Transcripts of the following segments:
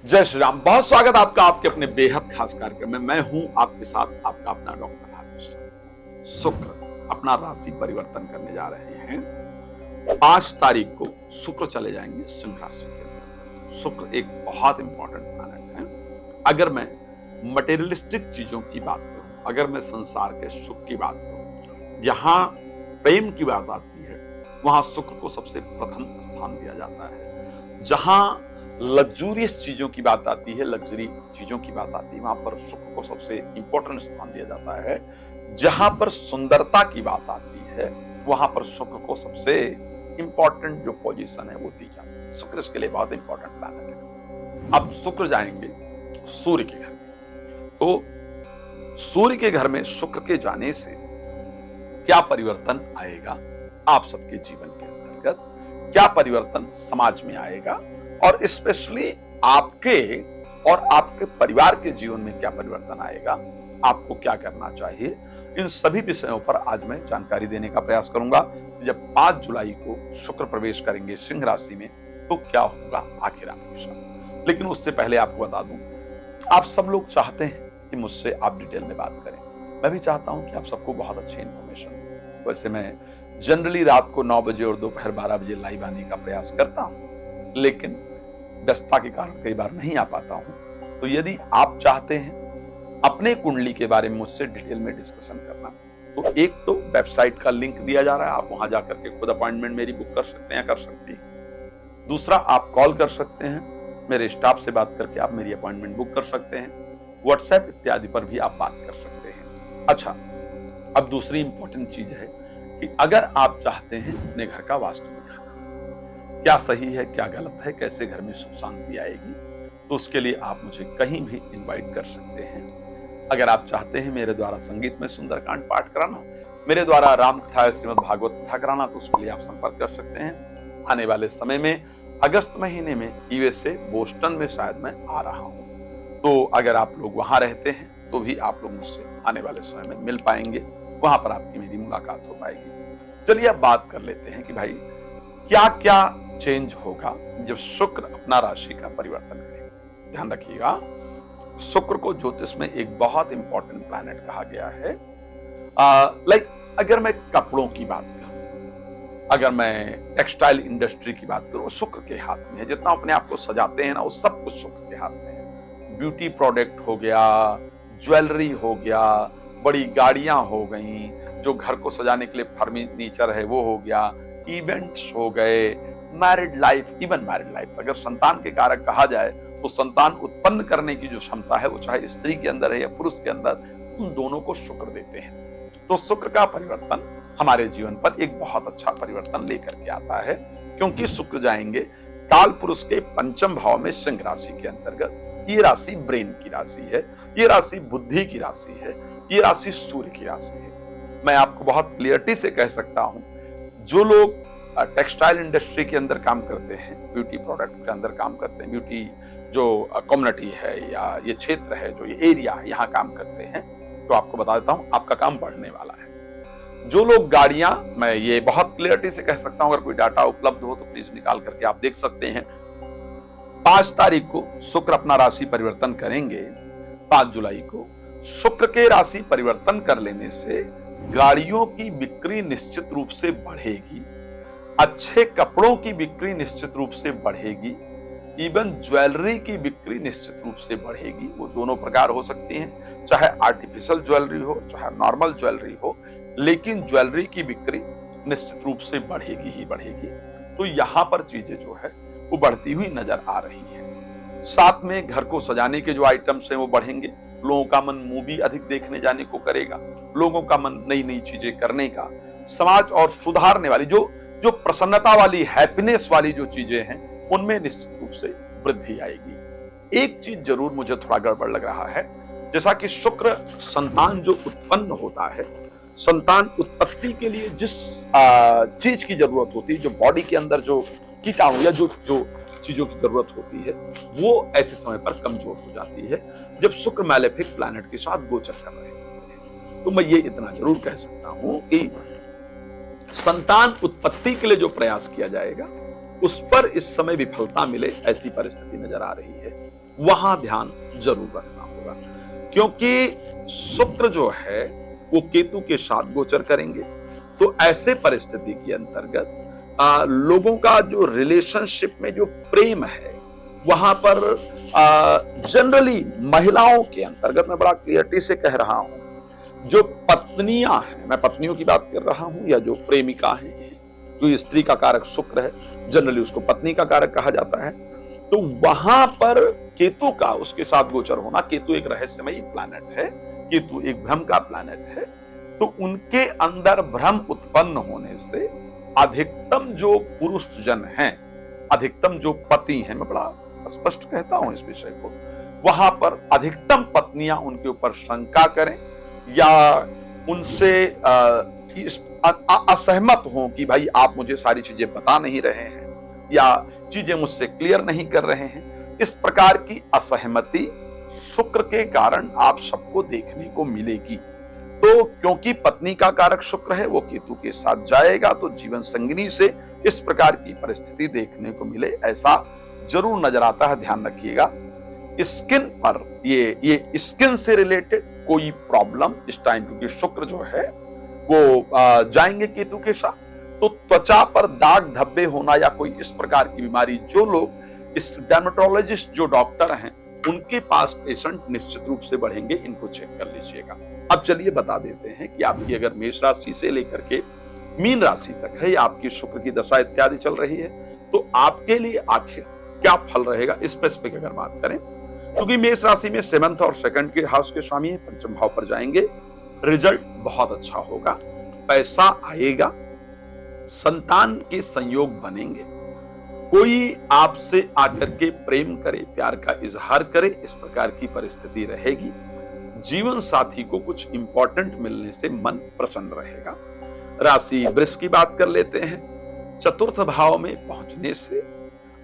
जय श्री राम। बहुत स्वागत आपका आपके अपने बेहद खास कार्यक्रम में। मैं हूं आपके साथ आपका अपना डॉक्टर राजेश। शुक्र अपना राशि परिवर्तन करने जा रहे हैं। 5 तारीख को शुक्र चले जाएंगे सिंह राशि के अंदर। शुक्र एक बहुत इंपॉर्टेंट प्लैनेट है। अगर मैं मटेरियलिस्टिक चीजों की बात करूं, अगर मैं संसार के सुख की बात करूं, जहां प्रेम की बात आती है वहां शुक्र को सबसे प्रथम स्थान दिया जाता है। जहां लग्जूरियस चीजों की बात आती है, लग्जरी चीजों की बात आती है, वहां पर शुक्र को सबसे इंपॉर्टेंट स्थान दिया जाता है। जहां पर सुंदरता की बात आती है वहां पर शुक्र को सबसे इंपॉर्टेंट जो पोजीशन है वो दी जाती है। शुक्र इसके लिए बहुत इंपॉर्टेंट प्लैनेट है। अब शुक्र जाएंगे सूर्य के घर में, तो सूर्य के घर में शुक्र के जाने से क्या परिवर्तन आएगा आप सबके जीवन के अंतर्गत, क्या परिवर्तन समाज में आएगा और स्पेशली आपके और आपके परिवार के जीवन में क्या परिवर्तन आएगा, आपको क्या करना चाहिए, इन सभी विषयों पर आज मैं जानकारी देने का प्रयास करूंगा। जब 5 जुलाई को शुक्र प्रवेश करेंगे सिंह राशि में तो क्या होगा आखिर आपके साथ। लेकिन उससे पहले आपको बता दूं, आप सब लोग चाहते हैं कि मुझसे आप डिटेल में बात करें। मैं भी चाहता हूं कि आप सबको बहुत अच्छी इंफॉर्मेशन। वैसे मैं जनरली रात को 9 बजे और दोपहर 12 बजे लाइव आने का प्रयास करता हूं, लेकिन व्यस्तता के कारण कई बार नहीं आ पाता हूं। तो यदि आप चाहते हैं अपने कुंडली के बारे में मुझसे डिटेल में डिस्कशन करना, तो एक तो वेबसाइट का लिंक दिया जा रहा है, आप वहां जाकर के खुद अपॉइंटमेंट मेरी बुक कर सकते हैं, कर सकती हैं। दूसरा, आप कॉल कर सकते हैं, मेरे स्टाफ से बात करके आप मेरी अपॉइंटमेंट बुक कर सकते हैं। व्हाट्सएप इत्यादि पर भी आप बात कर सकते हैं। अच्छा, अब दूसरी इंपॉर्टेंट चीज है कि अगर आप चाहते हैं अपने घर का वास्तु दिखाना, क्या सही है क्या गलत है, कैसे घर में सुख शांति आएगी, तो उसके लिए आप मुझे कहीं भी इनवाइट कर सकते हैं। अगर आप चाहते हैं मेरे द्वारा संगीत में सुंदरकांड पाठ कराना, मेरे द्वारा राम कथा श्रीमद् भागवत कथा कराना, तो उसके लिए आप संपर्क कर सकते हैं। आने वाले समय में अगस्त महीने में यूएसए बोस्टन में शायद मैं आ रहा हूं, तो अगर आप लोग वहां रहते हैं तो भी आप लोग मुझसे आने वाले समय में मिल पाएंगे, वहां पर आपकी मेरी मुलाकात हो पाएगी। चलिए अब बात कर लेते हैं कि भाई क्या क्या चेंज होगा जब शुक्र अपना राशि का परिवर्तन करेगा। ध्यान रखिएगा, शुक्र को ज्योतिष में एक बहुत इंपॉर्टेंट प्लैनेट कहा गया है। लाइक अगर मैं कपड़ों की बात करूं, अगर मैं टेक्सटाइल इंडस्ट्री की बात करूं, शुक्र के हाथ में है। जितना अपने आप को सजाते हैं ना, वो सब कुछ शुक्र के हाथ में है। ब्यूटी प्रोडक्ट हो गया, ज्वेलरी हो गया, बड़ी गाड़ियां हो गई, जो घर को सजाने के लिए फर्नीचर है वो हो गया, इवेंट्स हो गए, married life, even married life. अगर संतान के कारक कहा जाए तो संतान उत्पन्न करने की जो क्षमता है वो चाहे स्त्री के अंदर है या पुरुष के अंदर, उन दोनों को शुक्र देते हैं। तो शुक्र का परिवर्तन हमारे जीवन पर एक बहुत अच्छा परिवर्तन लेकर के आता है, क्योंकि शुक्र जाएंगे काल पुरुष के 5वें भाव में सिंह राशि के अंतर्गत। ये राशि ब्रेन की राशि है, ये राशि बुद्धि की राशि है, ये राशि सूर्य की राशि है। मैं आपको बहुत क्लियरिटी से कह सकता हूं, जो लोग टेक्सटाइल इंडस्ट्री के अंदर काम करते हैं, ब्यूटी प्रोडक्ट के अंदर काम करते हैं, ब्यूटी जो कम्युनिटी है या ये क्षेत्र है, जो ये एरिया है, यहाँ काम करते हैं, तो आपको बता देता हूँ आपका काम बढ़ने वाला है। जो लोग गाड़ियां, मैं ये बहुत क्लियरिटी से कह सकता हूँ, अगर कोई डाटा उपलब्ध हो तो प्लीज निकाल करके आप देख सकते हैं। 5 तारीख को शुक्र अपना राशि परिवर्तन करेंगे। 5 जुलाई को शुक्र के राशि परिवर्तन कर लेने से गाड़ियों की बिक्री निश्चित रूप से बढ़ेगी, अच्छे कपड़ों की बिक्री निश्चित रूप से बढ़ेगी, इवन ज्वेलरी की बिक्री निश्चित रूप से बढ़ेगी। वो दोनों प्रकार हो सकती हैं, चाहे आर्टिफिशियल ज्वेलरी हो चाहे नॉर्मल ज्वेलरी हो, लेकिन ज्वेलरी की बिक्री निश्चित रूप से बढ़ेगी ही बढ़ेगी। तो यहाँ पर चीजें जो है वो बढ़ती हुई नजर आ रही है। साथ में घर को सजाने के जो आइटम्स हैं वो बढ़ेंगे, लोगों का मन मूवी अधिक देखने जाने को करेगा, लोगों का मन नई नई चीजें करने का, समाज और सुधारने वाली जो प्रसन्नता वाली, हैप्पीनेस वाली जो चीजें हैं उनमें निश्चित रूप से वृद्धि आएगी। एक चीज जरूर मुझे थोड़ा गड़बड़ लग रहा है, जैसा कि शुक्र संतान जो उत्पन्न होता है, संतान उत्पत्ति के लिए जिस चीज की जरूरत होती है, जो बॉडी के अंदर जो कीटाणु या जो चीजों की जरूरत होती है, वो ऐसे समय पर कमजोर हो जाती है जब शुक्र मैलेफिक प्लैनेट के साथ गोचर कर रहे हैं। तो मैं ये इतना जरूर कह सकता हूं कि संतान उत्पत्ति के लिए जो प्रयास किया जाएगा उस पर इस समय विफलता मिले, ऐसी परिस्थिति नजर आ रही है। वहां ध्यान जरूर रखना होगा, क्योंकि शुक्र जो है वो केतु के साथ गोचर करेंगे। तो ऐसे परिस्थिति के अंतर्गत लोगों का जो रिलेशनशिप में जो प्रेम है वहां पर जनरली महिलाओं के अंतर्गत मैं बड़ा क्लियरिटी से कह रहा हूं, जो पत्नियां हैं, मैं पत्नियों की बात कर रहा हूं, या जो प्रेमिका है, जो स्त्री का कारक शुक्र है, जनरली उसको पत्नी का कारक कहा जाता है, तो वहां पर केतु का उसके साथ गोचर होना, केतु एक रहस्यमयी प्लैनेट है, केतु एक भ्रम का प्लैनेट है, तो उनके अंदर भ्रम उत्पन्न होने से अधिकतम जो पुरुष जन हैं, अधिकतम जो पति हैं, मैं बड़ा स्पष्ट कहता हूं इस विषय को, वहां पर अधिकतम पत्नियां उनके ऊपर शंका करें या उनसे असहमत हों कि भाई आप मुझे सारी चीजें बता नहीं रहे हैं या चीजें मुझसे क्लियर नहीं कर रहे हैं। इस प्रकार की असहमति शुक्र के कारण आप सबको देखने को मिलेगी। तो क्योंकि पत्नी का कारक शुक्र है, वो केतु के साथ जाएगा, तो जीवन संगिनी से इस प्रकार की परिस्थिति देखने को मिले ऐसा जरूर नजर आता है। ध्यान रखिएगा, स्किन पर ये स्किन से रिलेटेड कोई प्रॉब्लम इस टाइम, क्योंकि शुक्र जो है वो जाएंगे केतु के साथ, तो त्वचा पर दाग धब्बे होना या कोई इस प्रकार की बीमारी, जो लोग इस डर्मेटोलॉजिस्ट जो डॉक्टर हैं उनके पास पेशेंट निश्चित रूप से बढ़ेंगे, इनको चेक कर लीजिएगा। अब चलिए बता देते हैं कि आपकी अगर मेष राशि से लेकर के मीन राशि तक है या आपकी शुक्र की दशा इत्यादि चल रही है, तो आपके लिए आखिर क्या फल रहेगा स्पेसिफिक अगर बात करें, क्योंकि मेष राशि में 7th और 2nd के हाउस के स्वामी है, पंचम भाव पर जाएंगे, रिजल्ट बहुत अच्छा होगा, पैसा आएगा, संतान के संयोग बनेंगे, कोई आपसे आकर के प्रेम करे, प्यार का इजहार करे, इस प्रकार की परिस्थिति रहेगी। जीवन साथी को कुछ इंपॉर्टेंट मिलने से मन प्रसन्न रहेगा। राशि वृष की बात कर लेते हैं। 4th भाव में पहुंचने से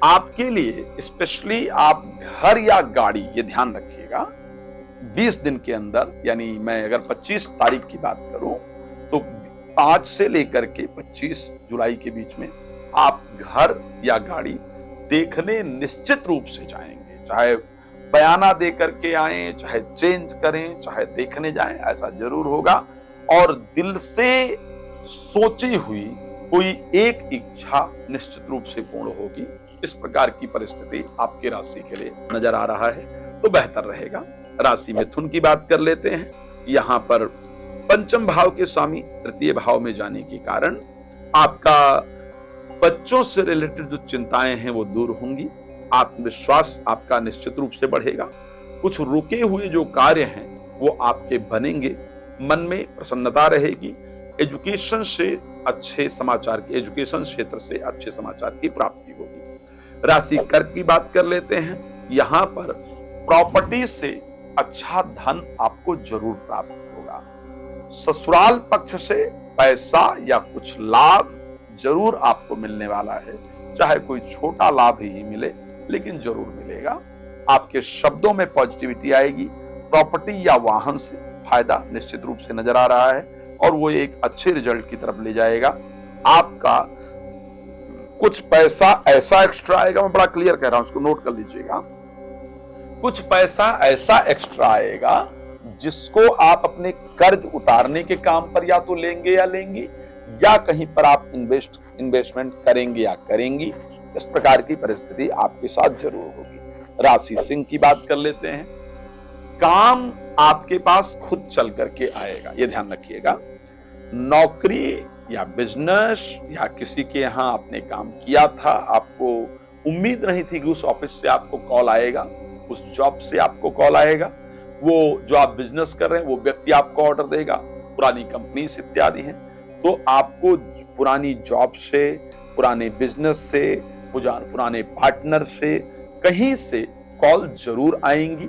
आपके लिए स्पेशली आप घर या गाड़ी, ये ध्यान रखिएगा, 20 दिन के अंदर, यानी मैं अगर 25 तारीख की बात करूं तो 5 से लेकर के 25 जुलाई के बीच में आप घर या गाड़ी देखने निश्चित रूप से जाएंगे। चाहे बयाना दे करके आए, चाहे चेंज करें, चाहे देखने जाएं, ऐसा जरूर होगा। और दिल से सोची हुई कोई एक इच्छा निश्चित रूप से पूर्ण होगी। इस प्रकार की परिस्थिति आपके राशि के लिए नजर आ रहा है, तो बेहतर रहेगा। राशि मिथुन की बात कर लेते हैं। यहाँ पर पंचम भाव के स्वामी 3य भाव में जाने के कारण आपका बच्चों से रिलेटेड जो चिंताएं हैं वो दूर होंगी, आत्मविश्वास आपका निश्चित रूप से बढ़ेगा, कुछ रुके हुए जो कार्य हैं वो आपके बनेंगे, मन में प्रसन्नता रहेगी, एजुकेशन से अच्छे समाचार की, एजुकेशन क्षेत्र से अच्छे समाचार की प्राप्ति होगी। राशि कर्क की बात कर लेते हैं। यहाँ पर प्रॉपर्टी से अच्छा धन आपको जरूर प्राप्त होगा। ससुराल पक्ष से पैसा या कुछ लाभ जरूर आपको मिलने वाला है, चाहे कोई छोटा लाभ ही मिले लेकिन जरूर मिलेगा। आपके शब्दों में पॉजिटिविटी आएगी। प्रॉपर्टी या वाहन से फायदा निश्चित रूप से नजर आ रहा है और वो एक अच्छे रिजल्ट की तरफ ले जाएगा। आपका कुछ पैसा ऐसा एक्स्ट्रा आएगा, मैं बड़ा क्लियर कह रहा हूं, उसको नोट कर लीजिएगा। कुछ पैसा ऐसा एक्स्ट्रा आएगा जिसको आप अपने कर्ज उतारने के काम पर या तो लेंगे या लेंगी, या कहीं पर आप इन्वेस्टमेंट करेंगे या करेंगी। इस प्रकार की परिस्थिति आपके साथ जरूर होगी। राशि सिंह की बात कर लेते हैं। काम आपके पास खुद चल करके आएगा, ये ध्यान रखिएगा। नौकरी या बिजनेस या किसी के यहाँ आपने काम किया था, आपको उम्मीद नहीं थी कि उस ऑफिस से आपको कॉल आएगा, उस जॉब से आपको कॉल आएगा, वो जो आप बिजनेस कर रहे हैं वो व्यक्ति आपको ऑर्डर देगा, पुरानी कंपनी से इत्यादि हैं, तो आपको पुरानी जॉब से, पुराने बिजनेस से, पुराने पार्टनर से, कहीं से कॉल जरूर आएंगी,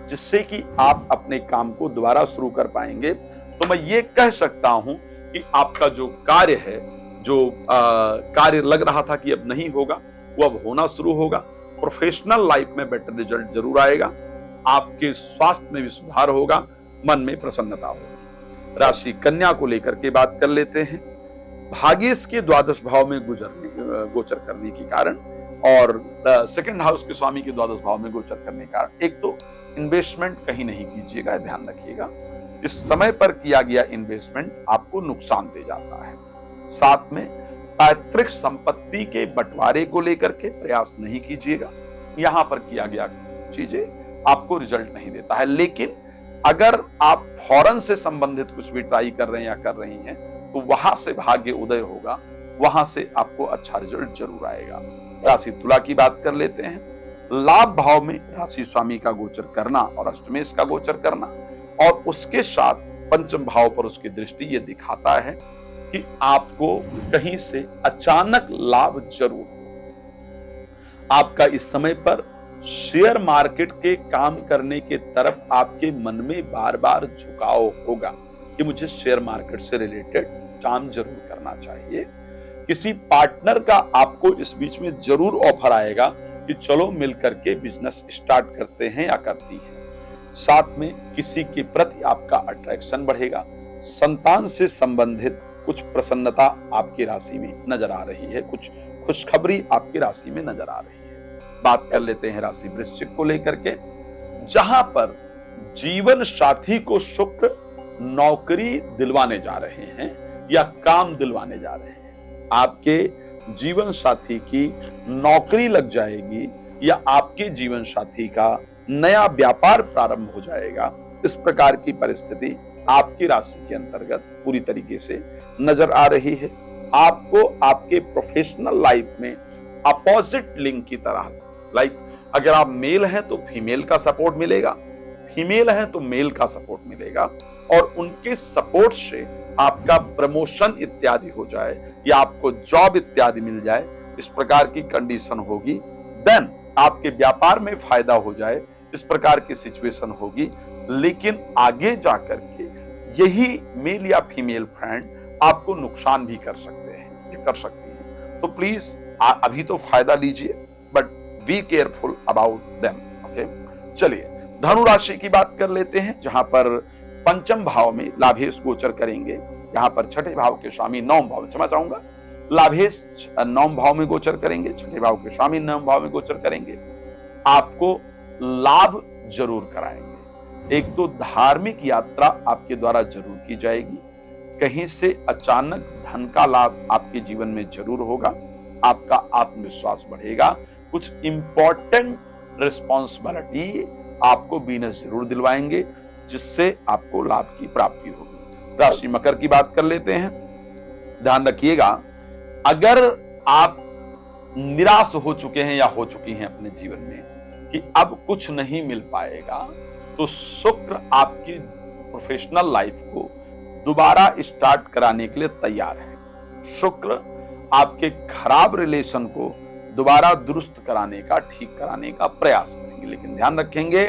जिससे कि आप अपने काम को दोबारा शुरू कर पाएंगे। तो मैं ये कह सकता हूं कि आपका जो कार्य है, जो कार्य लग रहा था कि अब नहीं होगा, वो अब होना शुरू होगा। प्रोफेशनल लाइफ में बेटर रिजल्ट जरूर आएगा। आपके स्वास्थ्य में भी सुधार होगा, मन में प्रसन्नता होगी। राशि कन्या को लेकर के बात कर लेते हैं। भाग्येश के 12 भाव में गोचर करने के कारण और सेकंड हाउस के स्वामी के द्वादश भाव में गोचर करने का एक तो इन्वेस्टमेंट कहीं नहीं कीजिएगा, ध्यान रखिएगा। इस समय पर किया गया इन्वेस्टमेंट आपको नुकसान दे जाता है। साथ में पैतृक संपत्ति के बंटवारे को लेकर के प्रयास नहीं कीजिएगा। यहां पर किया गया चीजें आपको रिजल्ट नहीं देता है। लेकिन अगर आप फॉरेन से संबंधित कुछ भी ट्राई कर रहे हैं या कर रही हैं तो वहां से भाग्य उदय होगा, वहां से आपको अच्छा रिजल्ट जरूर आएगा। राशि तुला की बात कर लेते हैं। लाभ भाव में राशि स्वामी का गोचर करना और अष्टमेश का गोचर करना और उसके साथ पंचम भाव पर उसकी दृष्टि ये दिखाता है कि आपको कहीं से अचानक लाभ जरूर हो। आपका इस समय पर शेयर मार्केट के काम करने के तरफ आपके मन में बार बार झुकाव होगा कि मुझे शेयर मार्केट से रिलेटेड काम जरूर करना चाहिए। किसी पार्टनर का आपको इस बीच में जरूर ऑफर आएगा कि चलो मिलकर के बिजनेस स्टार्ट करते हैं या करती है। साथ में किसी के प्रति आपका अट्रैक्शन बढ़ेगा। संतान से संबंधित कुछ प्रसन्नता आपकी राशि में नजर आ रही है, कुछ खुशखबरी आपकी राशि में नजर आ रही है। बात कर लेते हैं राशि वृश्चिक को लेकर के, जहां पर जीवन साथी को शुक्र नौकरी दिलवाने जा रहे हैं या काम दिलवाने जा रहे हैं। आपके जीवन साथी की नौकरी लग जाएगी या आपके जीवन साथी का नया व्यापार प्रारंभ हो जाएगा। इस प्रकार की परिस्थिति आपकी राशि के अंतर्गत पूरी तरीके से नजर आ रही है। आपको आपके प्रोफेशनल लाइफ में अपोजिट लिंक की तरह, अगर आप मेल हैं तो फीमेल का सपोर्ट मिलेगा, फीमेल हैं तो मेल का सपोर्ट मिलेगा और उनके सपोर्ट से आपका प्रमोशन इत्यादि हो जाए या आपको जॉब इत्यादि मिल जाए, इस प्रकार की कंडीशन होगी। देन आपके व्यापार में फायदा हो जाए, इस प्रकार की सिचुएशन होगी। लेकिन आगे जाकर के यही मेल या फीमेल फ्रेंड आपको नुकसान भी कर सकते हैं, कर सकती है। तो प्लीज अभी तो फायदा लीजिए, but be careful about them. Okay, चलिए धनु राशि की बात कर लेते हैं, जहां पर पंचम भाव में लाभेश गोचर करेंगे। यहाँ पर छठे भाव के स्वामी नवम भाव में, क्षमा चाहूंगा, लाभेश नवम भाव में गोचर करेंगे, छठे भाव के स्वामी नवम भाव में गोचर करेंगे। आपको लाभ जरूर कराएंगे। एक तो धार्मिक यात्रा आपके द्वारा जरूर की जाएगी। कहीं से अचानक धन का लाभ आपके जीवन में जरूर होगा। आपका आत्मविश्वास बढ़ेगा। कुछ इंपॉर्टेंट रिस्पॉन्सिबिलिटी आपको बिजनेस जरूर दिलवाएंगे, जिससे आपको लाभ की प्राप्ति होगी। राशि मकर की बात कर लेते हैं। ध्यान रखिएगा, अगर आप निराश हो चुके हैं या हो चुकी हैं अपने जीवन में कि अब कुछ नहीं मिल पाएगा, तो शुक्र आपकी प्रोफेशनल लाइफ को दोबारा स्टार्ट कराने के लिए तैयार है। शुक्र आपके खराब रिलेशन को दोबारा दुरुस्त कराने का, ठीक कराने का प्रयास करेंगे। लेकिन ध्यान रखेंगे,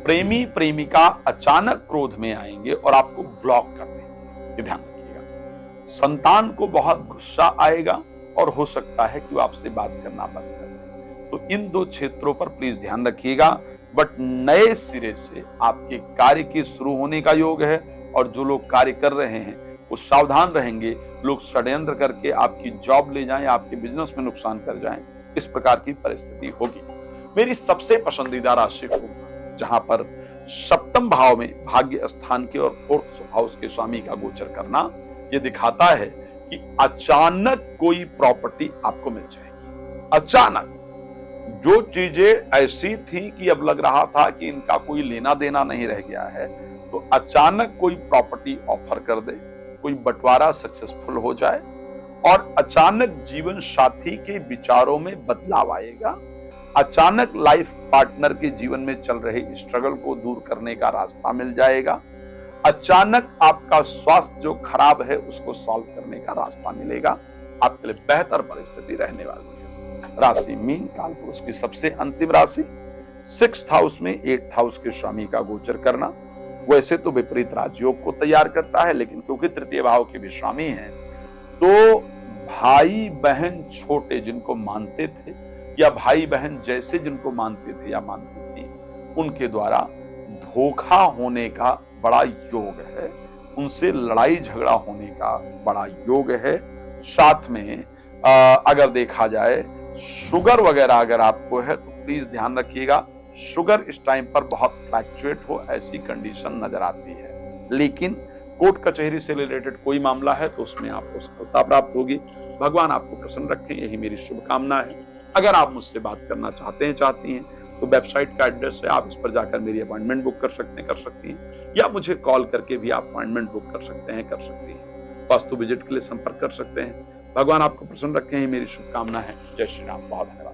प्रेमी प्रेमिका अचानक क्रोध में आएंगे और आपको ब्लॉक कर देंगे, ये ध्यान रखिएगा। संतान को बहुत गुस्सा आएगा और हो सकता है कि वो आपसे बात करना बंद कर दे। तो इन दो क्षेत्रों पर प्लीज ध्यान रखिएगा। बट नए सिरे से आपके कार्य के शुरू होने का योग है और जो लोग कार्य कर रहे हैं वो सावधान रहेंगे। लोग षड्यंत्र करके आपकी जॉब ले जाएं, आपके बिजनेस में नुकसान कर जाएं, इस प्रकार की परिस्थिति होगी। मेरी सबसे पसंदीदा राशि होगा, जहां पर सप्तम भाव में भाग्य स्थान के और फोर्थ हाउस के स्वामी का गोचर करना ये दिखाता है कि अचानक कोई प्रॉपर्टी आपको मिल जाएगी। अचानक जो चीजें ऐसी थी कि अब लग रहा था कि इनका कोई लेना देना नहीं रह गया है, तो अचानक कोई प्रॉपर्टी ऑफर कर दे, कोई बंटवारा सक्सेसफुल हो जाए और अचानक जीवन साथी के विचारों में बदलाव आएगा। अचानक लाइफ पार्टनर के जीवन में चल रहे स्ट्रगल को दूर करने का रास्ता मिल जाएगा। अचानक आपका स्वास्थ्य जो खराब है उसको सॉल्व करने का रास्ता मिलेगा। आपके लिए बेहतर परिस्थिति रहने वाली है। राशि मीन, कालपुरुष की सबसे अंतिम राशि। 6th हाउस में 8th हाउस के स्वामी का गोचर करना वैसे तो विपरीत राजयोग को तैयार करता है, लेकिन क्योंकि तृतीय भाव के भी स्वामी हैं, तो भाई बहन छोटे जिनको मानते थे या भाई बहन जैसे जिनको मानते थे या मानती थी, उनके द्वारा धोखा होने का बड़ा योग है। उनसे लड़ाई झगड़ा होने का बड़ा योग है। साथ में अगर देखा जाए शुगर वगैरह अगर आपको है तो प्लीज ध्यान रखिएगा, शुगर इस टाइम पर बहुत फ्लैक्चुएट हो ऐसी कंडीशन नजर आती है। लेकिन कोर्ट कचहरी से रिलेटेड कोई मामला है तो उसमें आपको सफलता प्राप्त होगी। भगवान आपको प्रसन्न रखें, यही मेरी शुभकामना है। अगर आप मुझसे बात करना चाहती हैं तो वेबसाइट का एड्रेस है, आप इस पर जाकर मेरी अपॉइंटमेंट बुक कर सकती हैं, या मुझे कॉल करके भी आप अपॉइंटमेंट बुक कर सकते हैं, वास्तु विजिट के लिए संपर्क कर सकते हैं। भगवान आपको प्रसन्न रखें, मेरी शुभकामना है। जय श्री राम। बहुत धन्यवाद।